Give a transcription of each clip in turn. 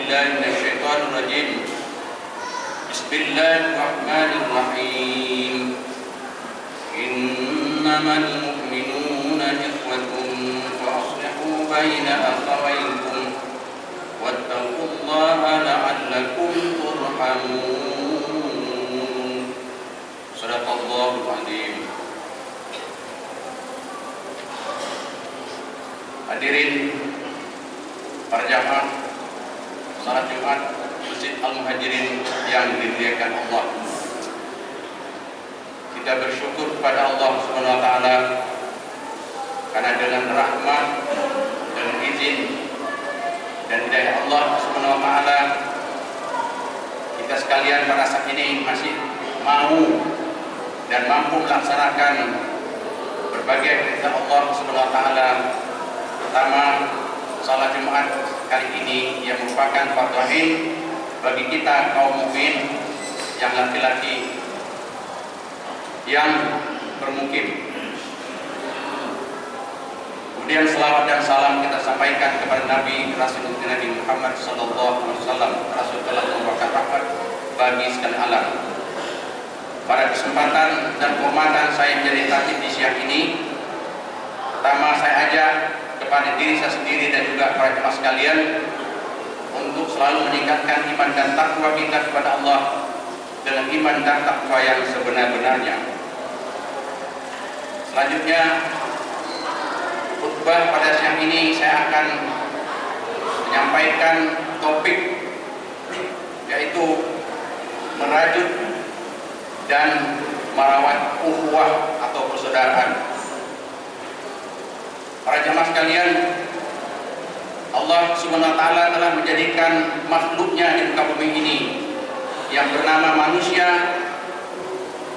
بالله من الشيطان الرجيم. بسم الله الرحمن الرحيم. إنما المؤمنون إخوة فأصلحوا بين أخويكم واتقوا الله لعلكم ترحمون. صدق الله العظيم. Hadirin para jamaah salat Jumat Masjid Al-Muhajirin yang dimuliakan Allah. Kita bersyukur kepada Allah Subhanahu wa taala karena dengan rahmat dan izin dan hidayah Allah Subhanahu wa taala kita sekalian pada saat ini masih mau dan mampu melaksanakan berbagai perintah Allah Subhanahu wa taala. Pertama, salat Jumat kali ini yang merupakan fardu ain bagi kita kaum mukmin yang laki-laki yang bermukim. Kemudian selawat dan salam kita sampaikan kepada Nabi Rasulullah Nabi Muhammad sallallahu alaihi wasallam, Rasul telah membawakan rahmat bagi sekalian alam. Pada kesempatan dan kehormatan saya menjadi khatib di siang ini, pertama saya ajak kepada diri saya sendiri dan juga para jemaah sekalian untuk selalu meningkatkan iman dan takwa kita kepada Allah dengan iman dan takwa yang sebenar-benarnya. Selanjutnya, khutbah pada siang ini saya akan menyampaikan topik yaitu merajut dan merawat ukhuwah atau persaudaraan. Para jamaah sekalian, Allah Subhanahu wa taala telah menjadikan makhluknya di muka bumi ini yang bernama manusia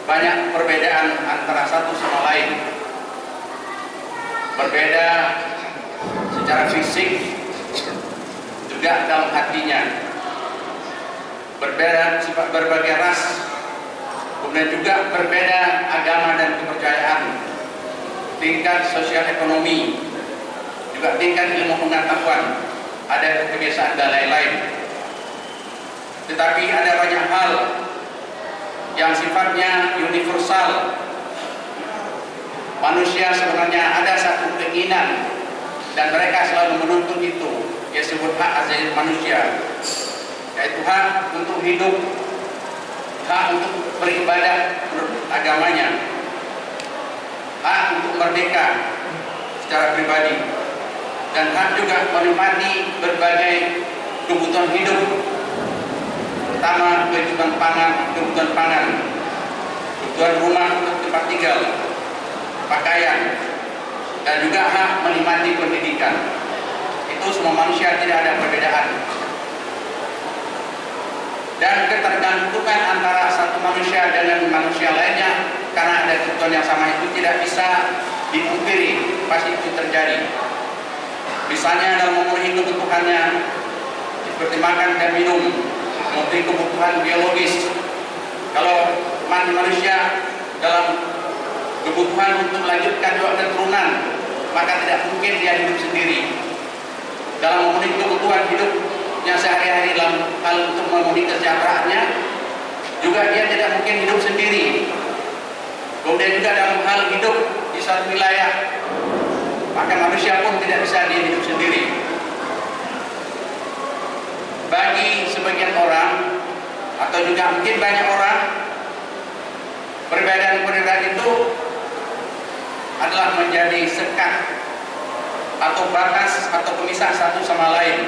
banyak perbedaan antara satu sama lain. Berbeda secara fisik, juga dalam hatinya. Berbeda sifat berbagai ras, kemudian juga berbeda agama dan kepercayaan, tingkat sosial ekonomi, juga tingkat ilmu pengetahuan, ada kebiasaan dan lain-lain. Tetapi ada banyak hal yang sifatnya universal. Manusia sebenarnya ada satu keinginan dan mereka selalu menuntut itu, yaitu hak asasi manusia, yaitu hak untuk hidup, hak untuk beribadah menurut agamanya, hak untuk merdeka secara pribadi, dan hak juga menikmati berbagai kebutuhan hidup, pertama kebutuhan pangan, kebutuhan rumah untuk tempat tinggal, pakaian, dan juga hak menikmati pendidikan. Itu semua manusia, tidak ada perbedaan. Dan ketergantungan antara satu manusia dengan manusia lainnya karena ada kebutuhan yang sama itu tidak bisa dipungkiri, pasti itu terjadi. Misalnya dalam memenuhi kebutuhannya seperti makan dan minum, memenuhi kebutuhan biologis. Kalau manusia dalam kebutuhan untuk melanjutkan juga keturunan, maka tidak mungkin dia hidup sendiri. Dalam memenuhi kebutuhan hidupnya sehari-hari dalam hal untuk memenuhi kesejahteraannya, juga dia tidak mungkin hidup sendiri. Kemudian juga dalam hal hidup di satu wilayah, maka manusia pun tidak bisa dia hidup sendiri. Bagi sebagian orang, atau juga mungkin banyak orang, perbedaan-perbedaan itu adalah menjadi sekat atau batas atau pemisah satu sama lain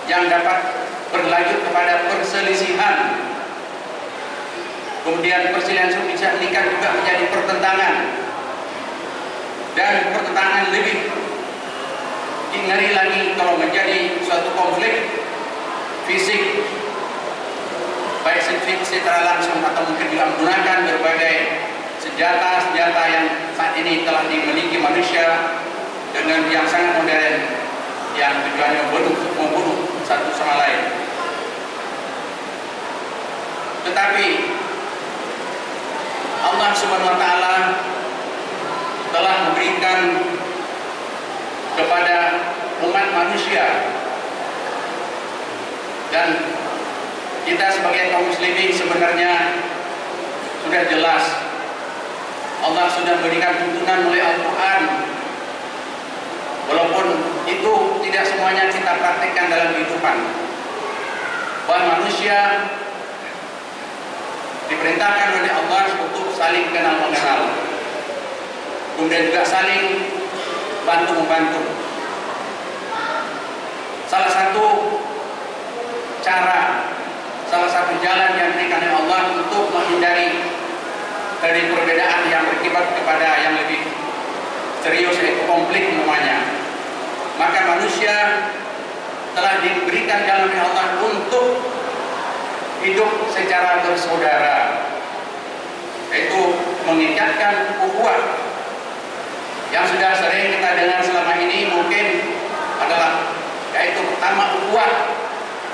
yang dapat berlanjut kepada perselisihan. Kemudian perselisihan bisa meningkat juga menjadi pertentangan, dan pertentangan lebih ngeri lagi kalau menjadi suatu konflik fisik, baik secara langsung atau mungkin juga menggunakan berbagai senjata yang saat ini telah dimiliki manusia dengan yang sangat modern, yang tujuannya membunuh satu sama lain. Tetapi Allah Subhanahu wa taala telah memberikan kepada umat manusia Dan kita sebagai kaum muslimin sebenarnya sudah jelas, Allah sudah berikan tuntunan oleh Al-Quran. Walaupun itu tidak semuanya kita praktikkan dalam kehidupan, bahwa manusia diperintahkan oleh Allah untuk saling kenal mengenal, kemudian juga saling bantu membantu. Salah satu cara, salah satu jalan yang diberikan oleh Allah untuk menghindari dari perbedaan yang berakibat kepada yang lebih serius, yaitu konflik namanya. Maka manusia telah diberikan jalan oleh Allah untuk hidup secara bersaudara, yaitu meningkatkan ukhuwah yang sudah sering kita dengar selama ini mungkin adalah, yaitu pertama ukhuwah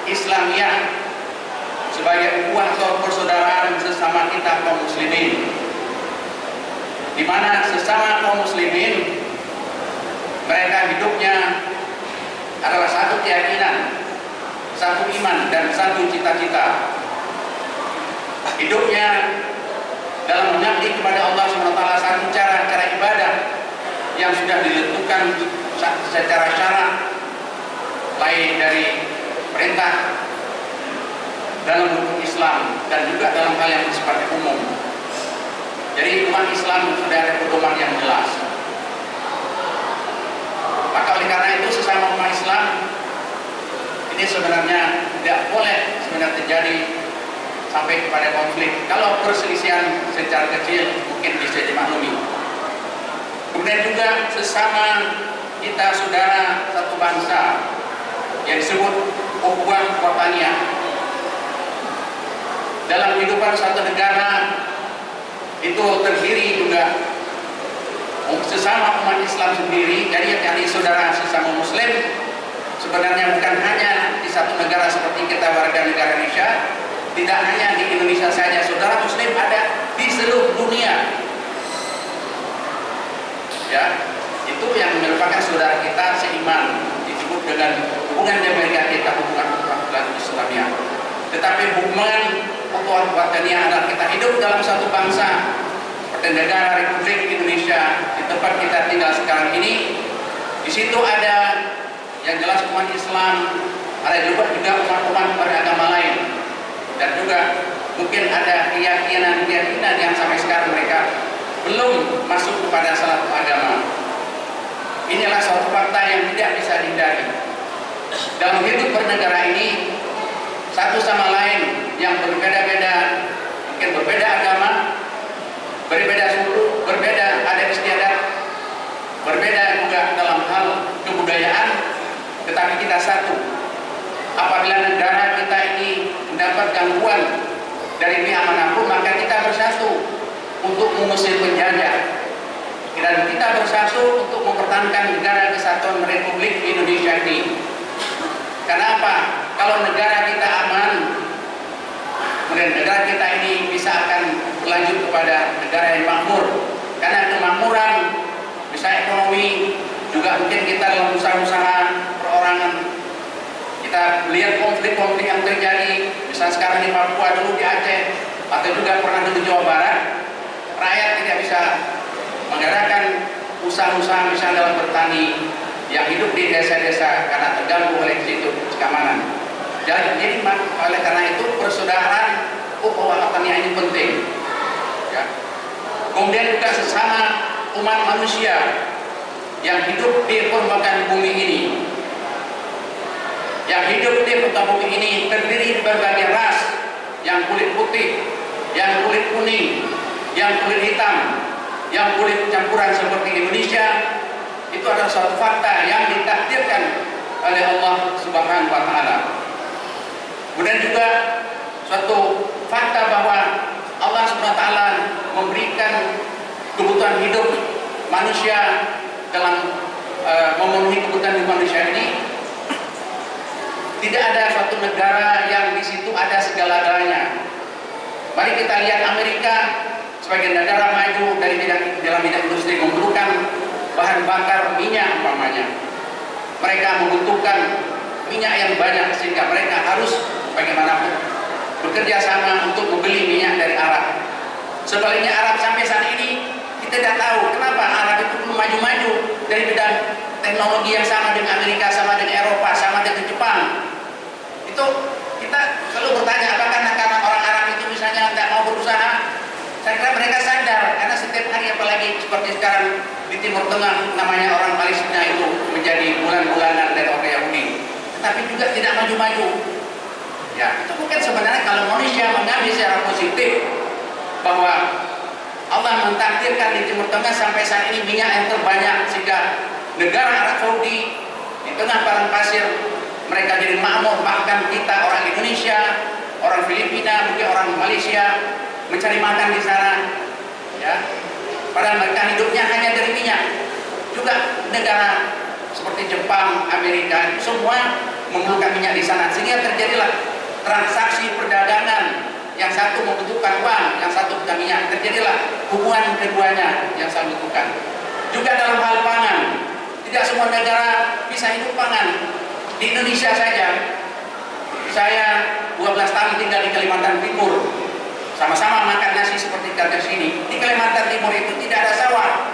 Islamiyah sebagai ukhuwah atau persaudaraan sesama kita kaum muslimin, di mana sesama kaum muslimin mereka hidupnya adalah satu keyakinan, satu iman, dan satu cita-cita. Hidupnya dalam mengabdi kepada Allah SWT, satu cara ibadah yang sudah ditentukan secara syarak, lain dari perintah dalam hukum Islam dan juga dalam hal yang bersifat umum. Jadi umat Islam sudah ada pedoman yang jelas. Maka oleh karena itu sesama umat Islam ini sebenarnya tidak boleh sebenarnya terjadi sampai kepada konflik. Kalau perselisihan secara kecil mungkin bisa dimaklumi. Kemudian juga sesama kita saudara satu bangsa yang disebut ukhuwah wataniyah. Dalam kehidupan satu negara itu terdiri juga sesama umat Islam sendiri, jadi saudara sesama muslim sebenarnya bukan hanya di satu negara seperti kita warga negara Indonesia, tidak hanya di Indonesia saja, saudara muslim ada di seluruh dunia. Ya, itu yang merupakan saudara kita seiman, disebut dengan hubungan Amerika kita, hubungan Islamiyah. Tetapi hubungan ukhuwah wataniyah adalah kita hidup dalam satu bangsa, seperti negara Republik Indonesia di tempat kita tinggal sekarang ini. Di situ ada yang jelas umat Islam, ada juga umat-umat beragama lain, dan juga mungkin ada keyakinan yang sampai sekarang mereka belum masuk kepada salah satu agama. Inilah suatu fakta yang tidak bisa dihindari. Dalam hidup bernegara ini, satu sama lain yang berbeda-beda, mungkin berbeda agama, berbeda suku, berbeda adat istiadat, berbeda juga dalam hal kebudayaan, tetapi kita satu. Apabila negara kita ini mendapat gangguan dari pihak manapun, maka kita bersatu untuk mengusir penjajah, dan kita bersatu untuk mempertahankan negara kesatuan Republik Indonesia ini. Karena apa? Kalau negara kita aman, kemudian negara kita ini bisa akan berlanjut kepada negara yang makmur. Karena kemakmuran, bisa ekonomi, juga mungkin kita dalam usaha-usaha perorangan, kita lihat konflik-konflik yang terjadi, misalnya sekarang di Papua, dulu di Aceh, atau juga pernah di Jawa Barat, rakyat tidak bisa menggerakkan usaha-usaha misalnya dalam bertani, yang hidup di desa-desa karena terganggu oleh situ keamanan. Jadi oleh karena itu persaudaraan ukhuwah wataniyah ini penting. Ya. Kemudian juga sesama umat manusia yang hidup di permukaan bumi ini, yang hidup di permukaan bumi ini terdiri dari berbagai ras, yang kulit putih, yang kulit kuning, yang kulit hitam, yang kulit campuran seperti Indonesia. Itu adalah suatu fakta yang ditakdirkan oleh Allah Subhanahu wa Ta'ala. Kemudian juga suatu fakta bahwa Allah Subhanahu wa Ta'ala memberikan kebutuhan hidup manusia dalam memenuhi kebutuhan hidup manusia ini. Tidak ada suatu negara yang di situ ada segala-galanya. Mari kita lihat Amerika sebagai negara maju dalam bidang industri, memerlukan bahan bakar minyak umpamanya. Mereka membutuhkan minyak yang banyak sehingga mereka harus bagaimanapun bekerja sama untuk membeli minyak dari Arab. Sebaliknya Arab sampai saat ini kita tidak tahu kenapa Arab itu belum maju-maju dari bidang teknologi yang sama dengan Amerika, sama dengan Eropa, sama dengan Jepang. Itu kita selalu bertanya, apakah karena orang Arab itu misalnya tidak mau berusaha? Saya kira mereka sadar, karena setiap hari, apalagi seperti sekarang di Timur Tengah, namanya orang Palestina itu menjadi bulan-bulanan dari orang Yahudi, tetapi juga tidak maju-maju. Ya, itu bukan sebenarnya kalau manusia mengambil secara positif bahwa Allah mentakdirkan di Timur Tengah sampai saat ini minyak yang terbanyak, sehingga negara Arab Saudi di tengah padang pasir mereka jadi makmur, bahkan kita orang Indonesia, orang Filipina, mungkin orang Malaysia mencari makan di sana, ya. Padahal mereka hidupnya hanya dari minyak. Juga negara seperti Jepang, Amerika, semua memerlukan minyak di sana, sehingga terjadilah transaksi perdagangan. Yang satu membutuhkan uang, yang satu butuh minyak. Terjadilah hubungan keduanya yang saling membutuhkan. Juga dalam hal pangan, tidak semua negara bisa hidup pangan. Di Indonesia saja, saya 12 tahun tinggal di Kalimantan Timur, sama-sama makan nasi seperti kata sini. Di Kalimantan Timur itu tidak ada sawah.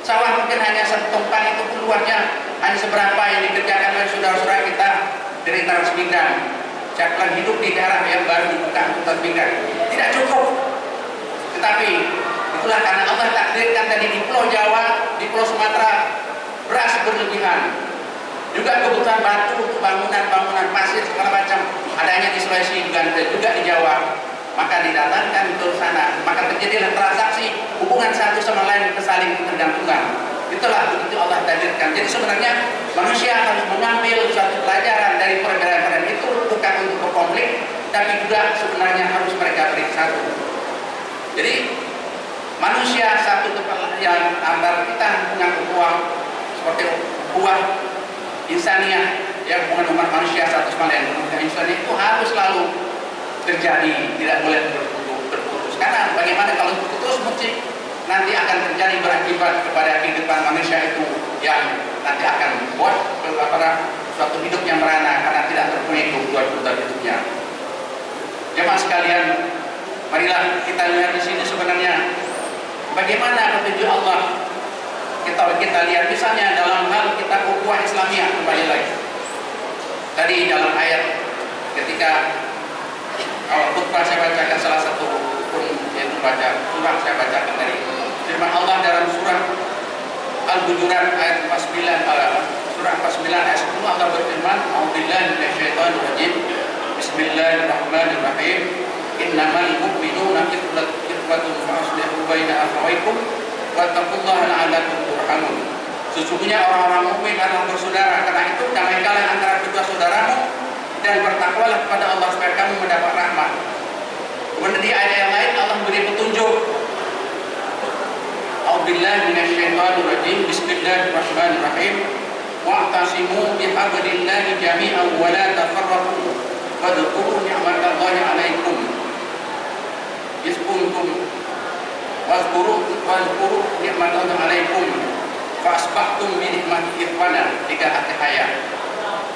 Sawah mungkin hanya setempat, itu pun luasnya hanya seberapa yang dikerjakan oleh saudara-saudara kita dari Transmigran. Saya pernah hidup di daerah yang baru dibuka untuk Transmigran. Tidak cukup. Tetapi itulah karena Allah takdirkan tadi di Pulau Jawa, di Pulau Sumatera beras berlebihan. Juga kebutuhan batu untuk bangunan-bangunan pasir segala macam adanya di Sulawesi juga di Jawa. Maka didatangkan ke sana, maka terjadilah transaksi hubungan satu sama lain saling ketergantungan. Itulah begitu Allah takdirkan. Jadi sebenarnya manusia harus mengambil suatu pelajaran dari perbedaan itu, bukan untuk berkonflik, tapi juga sebenarnya harus mereka bersatu. Jadi manusia satu tempat yang antara kita punya uang seperti buah insaniah, yang hubungan umat manusia satu sama lain, insaniah itu harus selalu terjadi, tidak boleh berputus. Karena bagaimana kalau putus mesti nanti akan terjadi berakibat kepada kehidupan manusia itu yang nanti akan buat kepada suatu hidup yang merana karena tidak terpenuhi kebutuhan hidupnya. Jemaah sekalian, marilah kita lihat di sini sebenarnya bagaimana petunjuk Allah. Kita lihat misalnya dalam hal kita ukhuwah Islamiyah, kembali lagi. Tadi dalam ayat ketika awal khutbah saya bacakan salah satu rukun, yaitu surah saya bacakan tadi. Firman Allah dalam surah Al-Hujurat ayat 49, surah 49 ayat 10, Allah berfirman, "A'udzubillahi minasyaitonir rajim. Bismillahirrahmanirrahim. Innamal mu'minuna ikhwatun fa'aslihu baina akhawaykum wattaqullaha la'allakum turhamun." Sesungguhnya orang-orang mukmin adalah bersaudara, karena itu damaikanlah antara kedua saudaramu dan bertakwalah kepada Allah supaya kamu mendapat rahmat. Kemudian di ayat yang lain Allah memberi petunjuk. A'udzubillahi minasyaitonir rajim. Bismillahirrahmanirrahim. Wa'tasimu bihablillahi jami'an wa la tafarraqu. Wadhkuru ni'matallahi 'alaikum. Iz kuntum wadhkuru ni'matallahi 'alaikum. Fa'asbahtum bi ni'matihi ikhwana. 3 ayat.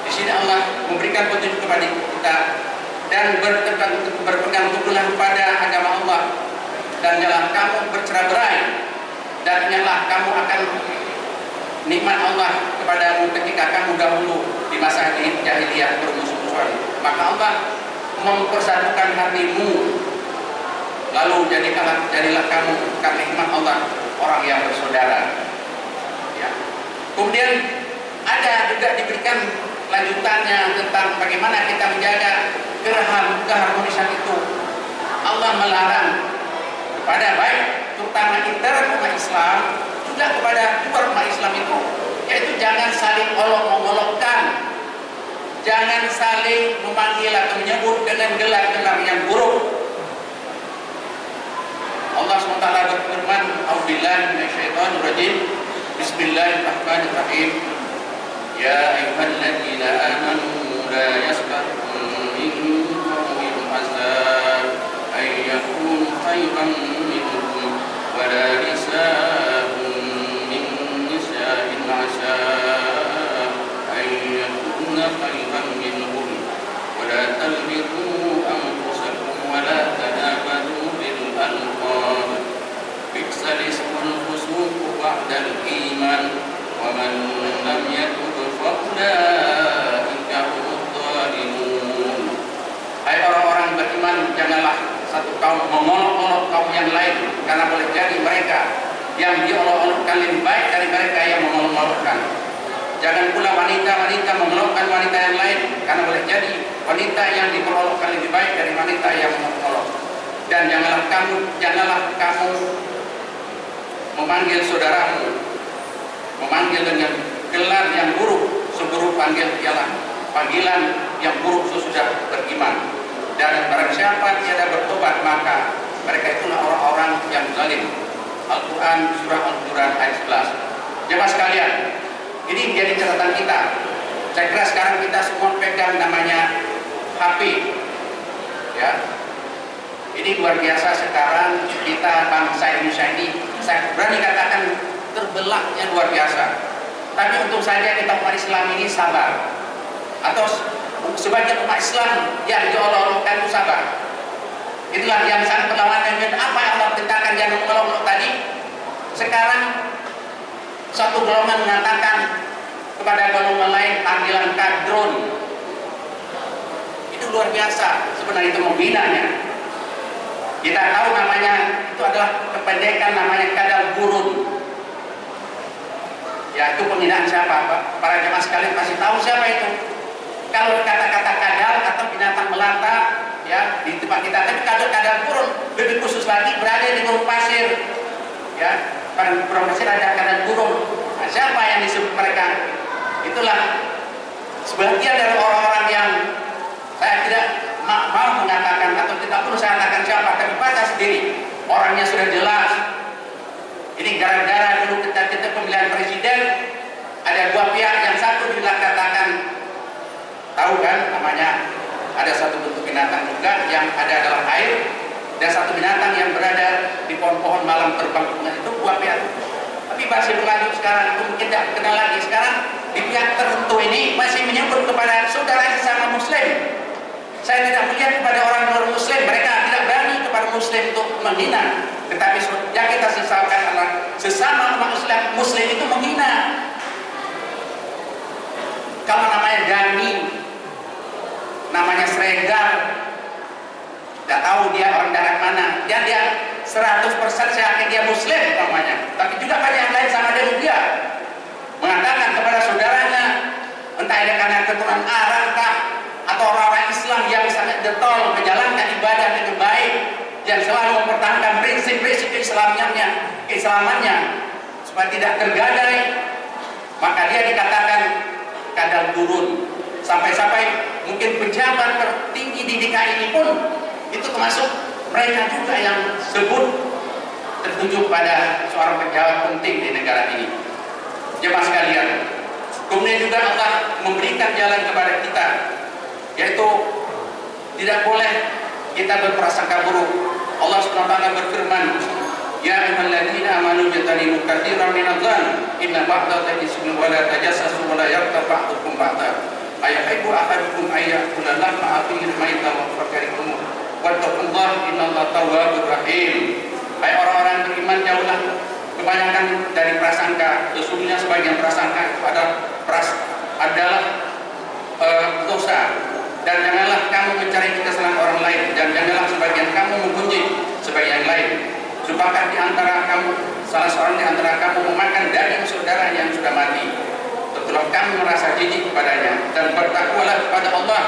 Di sini Allah memberikan petunjuk kepada kita dan berpegang teguhlah kepada agama Allah dan jangan kamu bercerai-berai dan ingatlah kamu akan nikmat Allah kepadamu ketika kamu dahulu di masa jahiliyah bermusuh-musuhan. Maka Allah mempersatukan hatimu, lalu jadilah kamu karena nikmat Allah orang yang bersaudara. Ya. Kemudian ada juga diberikan lanjutannya tentang bagaimana kita menjaga keharmonisan itu. Allah melarang kepada baik terutama intern umat Islam juga kepada luar umat Islam itu, yaitu jangan saling olok-olokkan, jangan saling memanggil atau menyebut dengan gelar-gelar yang buruk. Allah SWT berfirman, "A'udzubillahi minasyaitonir rajim. Bismillahirrahmanirrahim. Ya ayyuhalladzina amanu la yaskhar min qaumin 'asa ay yakunu khairan minhum wa la nisa'un min nisa'in 'asa ay yakuna khairan minhum wa la تلمزوا أنفسكم ولا تنابزوا بالألقاب بئس الاسم الفسوق بعد الإيمان ومن لم يتب فأولئك هم الظالمون. Hai orang-orang beriman, janganlah satu kaum mengolok-olok kaum yang lain, karena boleh jadi mereka yang diolok-olokkan lebih baik dari mereka yang mengolok-olokkan. Jangan pula wanita-wanita mengolokkan wanita yang lain, karena boleh jadi wanita yang diperolokkan lebih baik dari wanita yang mengolok. Dan janganlah kamu memanggil saudaramu, memanggil dengan gelar yang buruk, seburuk panggil ialah panggilan yang buruk sesudah beriman. Dan barang siapa tiada bertobat, maka mereka itulah orang-orang yang zalim. Al-Quran surah Al-Quran ayat 11. Jemaah sekalian, ini menjadi catatan kita. Saya kira sekarang kita semua pegang namanya HP, ya. Ini luar biasa sekarang kita bangsa Indonesia ini, saya berani katakan terbelahnya luar biasa. Tapi untung saja kita umat Islam ini sabar, atau sebagian umat Islam yang diolok-olokkan itu sabar. Itulah yang sangat perlawanan. Apa yang Allah perintahkan jangan mengolok-olok tadi. Sekarang satu golongan mengatakan kepada golongan lain panggilan kadrun. Itu luar biasa. Sebenarnya itu membinanya. Kita tahu namanya itu adalah kependekan, namanya kadal gurun. Ya, itu penghinaan siapa, Pak? Para jemaah sekalian pasti tahu siapa itu. Kalau kata-kata kadal atau binatang melata, ya di tempat kita, tapi kadal gurun lebih khusus lagi berada di gurun pasir, ya. Pada gurun pasir ada kadal gurun. Nah, siapa yang disebut mereka? Itulah sebagian dari orang-orang yang saya tidak mau mengatakan atau tidak perlu saya katakan siapa, tapi baca sendiri. Orangnya sudah jelas. Ini gara-gara dulu kita pemilihan presiden, ada dua pihak, yang satu dikatakan, tahu kan namanya, ada satu bentuk binatang juga yang ada dalam air, dan satu binatang yang berada di pohon-pohon malam terbang. Itu dua pihak. Tapi masih berlanjut sekarang, itu mungkin tidak kenal lagi. Sekarang di pihak tertentu ini masih menyebut kepada saudara sesama muslim. Saya tidak melihat kepada orang luar muslim, mereka tidak berani kepada muslim untuk menghina. Tetapi yang kita sesalkan adalah sesama umat muslim itu menghina. Kalau namanya Dani, namanya Sregar, tidak tahu dia orang daerah mana, dia 100% saya yakin dia muslim namanya. Tapi juga banyak yang lain sama dengan dia mengatakan kepada saudaranya, entah ada karena keturunan Arab kah, atau orang-orang Islam yang sangat getol menjalankan ibadah dengan baik, yang selalu mempertahankan prinsip-prinsip keislamannya supaya tidak tergadai, maka dia dikatakan kadal gurun. Sampai-sampai mungkin pejabat tertinggi di DKI ini pun itu termasuk mereka juga yang sebut tertuju pada seorang pejabat penting di negara ini. Jemaah sekalian, kemudian juga Allah memberikan jalan kepada kita, yaitu tidak boleh kita berprasangka buruk. Allah SWT berfirman, ya ayyuhalladzina amanu jatanibu katsiran minadh-dhann inna ba'dal ismi wa la tajassasu wa la yaghtab ba'dukum ba'dan ayuhibbu ahadukum ayyakula lahma akhihi maytan wa fakarikum wattaqullaha innallaha tawwabur rahim. Hai orang-orang beriman, jauhlah kebanyakan dari prasangka. Sesungguhnya sebagian prasangka itu adalah dosa. Dan janganlah kamu mencari kesalahan orang lain, dan janganlah sebagian kamu memuji sebagian lain. Supaya di antara kamu, salah seorang di antara kamu memakan daging saudara yang sudah mati. Tentulah kamu merasa jijik kepadanya, dan bertakwalah kepada Allah.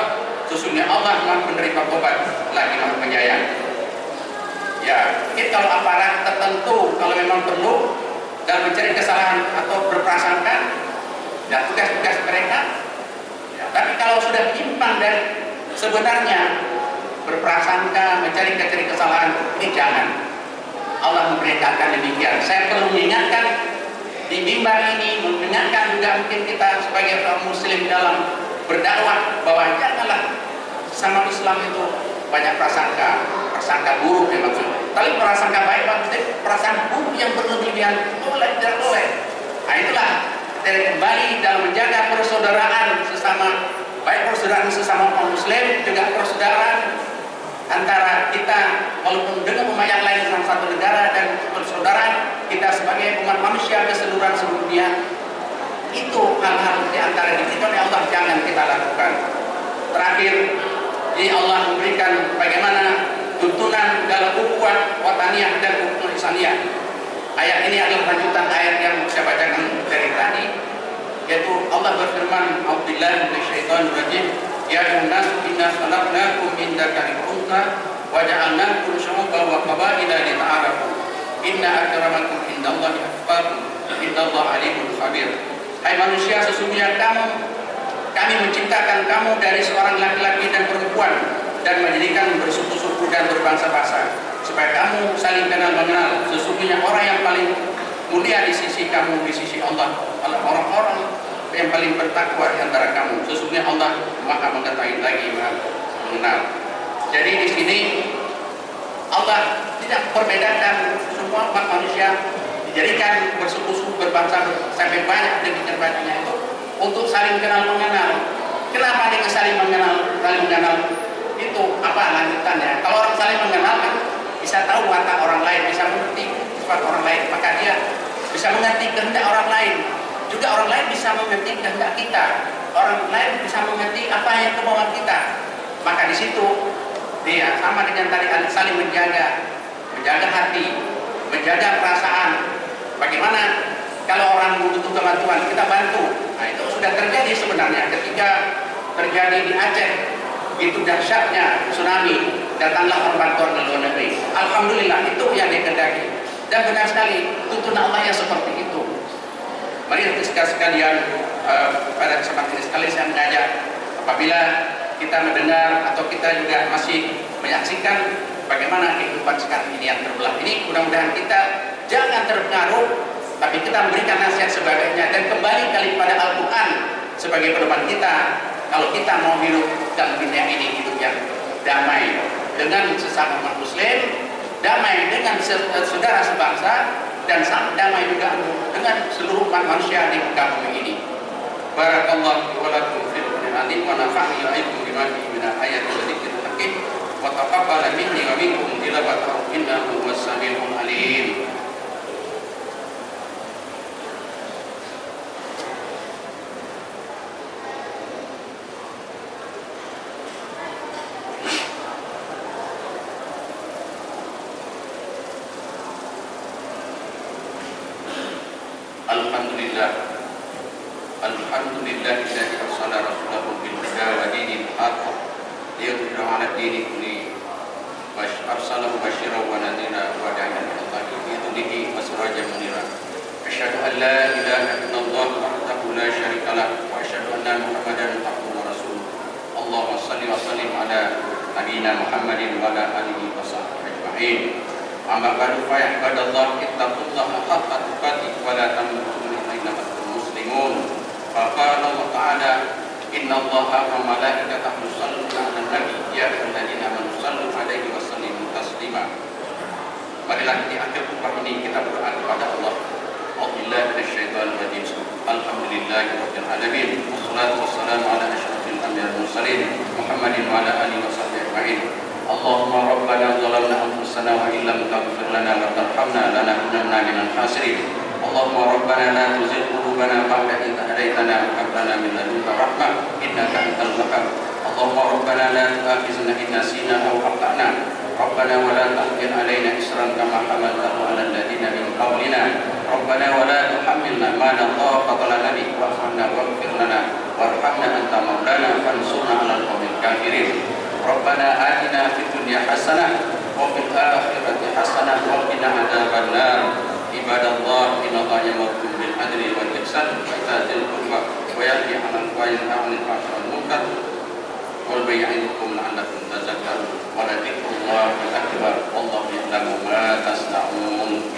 Sesungguhnya Allah Maha penerima tobat, lagi Maha penyayang. Ya, mungkin kalau aparat tertentu, kalau memang perlu dan mencari kesalahan atau berprasangka, ya tugas-tugas mereka. Tapi kalau sudah menyimpang dari sebenarnya berprasangka, mencari kesalahan, ini jangan. Allah memerintahkan demikian. Saya perlu mengingatkan di mimbar ini, mengingatkan juga mungkin kita sebagai kaum muslim dalam berdakwah, bahwa janganlah sama Islam itu banyak prasangka buruk yang maksud. Tapi prasangka baik maksudnya prasangka buruk yang berlebihan boleh, tidak boleh. Nah itulah dari kembali dalam menjaga persaudaraan sesama, baik persaudaraan sesama kaum muslim, juga persaudaraan antara kita walaupun dengan umat yang lain dalam satu negara, dan persaudaraan kita sebagai umat manusia keseluruhan seluruh dunia. Itu hal-hal di antara itu oleh Allah jangan kita lakukan. Terakhir, ini Allah memberikan bagaimana tuntunan dalam ukhuwah wataniyah dan ukhuwah ihsaniyah. Ayat ini adalah lanjutan ayat yang saya bacakan dari tadi, yaitu Allah berfirman, "A'udzubillahi minasyaitonir rajim. Ya ayyuhan nasu inna khalaqnakum min dzakarin wa untha wa ja'alnakum syu'uban wa qabaila lita'arafu. Inna akramakum indallahi atqakum. Innallaha alimun khabir." Hai manusia, sesungguhnya kami menciptakan kamu dari seorang laki-laki dan perempuan dan menjadikan bersuku-suku dan berbangsa-bangsa supaya kamu saling kenal mengenal. Sesungguhnya orang yang paling mulia di sisi kamu di sisi Allah adalah orang-orang yang paling bertakwa di antara kamu. Sesungguhnya Allah Maha mengetahui lagi Maha mengenal. Jadi di sini Allah tidak memperbedakan semua umat manusia, dijadikan bersuku-suku berbangsa sampai banyak demikian banyaknya itu untuk saling kenal mengenal. Kenapa dengan saling mengenal? Saling mengenal itu apa lanjutannya? Kalau orang saling mengenal kan bisa tahu watak orang lain, bisa mengerti sifat orang lain, maka dia bisa mengerti kehendak orang lain. Juga orang lain bisa mengerti kehendak kita. Orang lain bisa mengerti apa yang kemauan kita. Maka di situ dia sama dengan tadi saling menjaga hati, menjaga perasaan. Bagaimana kalau orang membutuhkan bantuan, kita bantu. Nah, itu sudah terjadi sebenarnya ketika terjadi di Aceh. Itu dahsyatnya tsunami, datanglah bantuan ke luar negeri. Alhamdulillah, itu yang dikehendaki. Dan benar sekali, tuntunan Allah yang seperti itu. Mari sekalian pada kesempatan ini sekali saya mengajak, apabila kita mendengar atau kita juga masih menyaksikan bagaimana kehidupan sekarang ini yang terbelah ini, mudah-mudahan kita jangan terpengaruh, tapi kita memberikan nasihat sebagainya dan kembali kepada Al-Quran sebagai pedoman kita. Kalau kita mau hidup dalam dunia ini hidup yang damai dengan sesama umat muslim, damai dengan saudara sebangsa, dan damai juga dengan seluruh umat manusia di muka bumi ini. Barakallahu wa lakum fil Qur'anil azim wa nafa'ani wa iyyakum bima fihi min al-ayati wa dzikril hakim wa taqabbala minni wa minkum tilawatahu innahu huwas samiul alim. Alhamdulillah alladzi arsala rasulahu bil huda wa dinil haqq liyudhhirahu 'ala dini kullihi wa arsalahu basyiran wa nadhira wa da'iyan ila Allahi bi idnihi wa sirajan munira. Asyhadu an la ilaha illallah wahdahu la syarika lah wa asyhadu anna Muhammadan abduhu wa rasuluh. Allahumma shalli wa sallim ala nabiyyina Muhammadin wa ala alihi wa sahbihi ajma'in. Amma ba'du fa ya ibadallah ittaqullaha haqqa tuqatih wa la tamutunna illa wa antum muslimun. Qala Allah Ta'ala, inna Allaha wa malaikatahu yusholluna 'alan nabi ya ayyuhalladzina amanu shallu 'alaihi wa sallimu taslima. Marilah di akhir khutbah ini kita berdoa kepada Allah. A'udzubillahi minasyaitonir rajim. Alhamdulillahirabbil alamin. Wassalatu wassalamu ala asyrofil anbiya'i wal mursalin Muhammadin wa ala alihi wa sahbihi ajma'in. Allahumma rabbana zalamna anfusana wa illam taghfir lana wa tarhamna lanakunanna minal khasirin. Allahumma rabbana la tuzigh qulubana ba'da idh hadaytana wa hab lana min ladunka rahmah innaka antal wahhab. Allahumma rabbana la tu'akhidhna in nasina aw akhtana. Rabbana wa la tahmil 'alaina isran kama hamaltahu 'alal ladzina min qablina. Rabbana wa la tuhammilna ma la taqata lana bihi wa'fu 'anna waghfir lana warhamna anta maulana fansurna 'alal qaumil kafirin. Rabbana atina fid dunya hasanah wa fil akhirati hasanah wa qina adzabannar. Ibadallah, innallaha ya'muru bil 'adli wal ihsan wa ita'i dzil qurba wa yanha 'anil fahsya'i wal munkar wal ya'idukum la'allakum tadhakkarun. Wa la dzikrullahi akbar wallahu ya'lamu ma tasna'un.